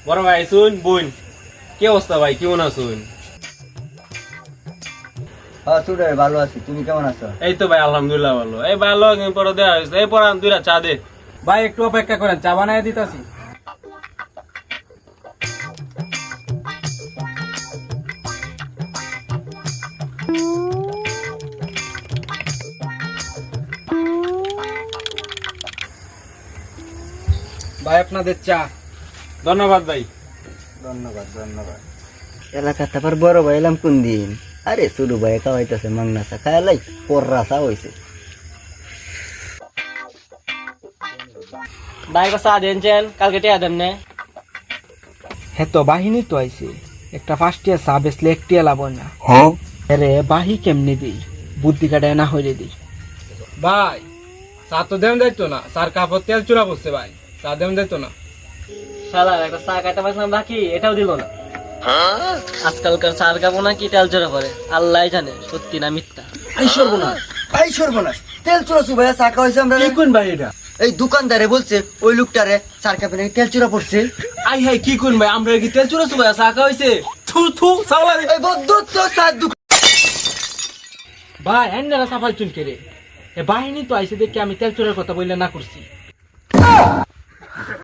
বড় ভাই শুন বোন, কি অবস্থা ভাই, কেমন আছুন? হ্যাঁ ছোট ভাই ভালো আছি, তুমি কেমন আছো? এই তো ভাই আলহামদুলিল্লাহ ভালো। এই ভালো একদিন পরে দেওয়া হয়েছে। এই পর দুইটা চা দে। ভাই একটু অপেক্ষা করেন, চা বানায় দিতেছি। ভাই আপনাদের চা। ধন্যবাদ ভাই। ধন্যবাদ ধন্যবাদ। এলাকাতে আবার বড় ভাই এলাম কোন দিন? আরে ছোট ভাই খাওয়াইতেছে মাংনা চা খাইলাই পররা চা হয়েছে। ভাই চা দেন, কালকে টিয়া দেন নে। হ্যাঁ তো বাহিনী তো আইছে, একটা ফার্স্ট ইয়ার চা বেচলে একটিয়া লাভ না। আরে বাহি কেমনি দিই, বুদ্ধি কাটায় না হইলে দিই। ভাই চা তো দেন যাইতো না, স্যার কাপড় তেল চুরা বসছে ভাই, চা দেন যাইতো না। শালা একটা চা খাইতে পারছিলাম বাকি, এটাও দিল না। আজকালকার চার কাপো নাকি তেল চোরা করে, আল্লাহ জানে সত্যি না মিথ্যা। এই সর্বনাশ, তেল চুরাছু ভাইয়া চা খাওয়াইছে আমরা। কি কোন ভাই এটা? এই দোকানদারে বলছে ওই লোকটারে চার কাপে নাকি তেল চুরা পড়ছে। আই হাই কি কোন ভাই, আমরা কি তেল চুরা ভাই চা খাওয়াইছে? থু থু সাওলা এই বদ্ধ তো চার দোকান। ভাই এন্ডারা সাফাই চুন কে রে, এ বাহিনী তো আইছে দেখি আমি তেল চুরার কথা বললে না করছি।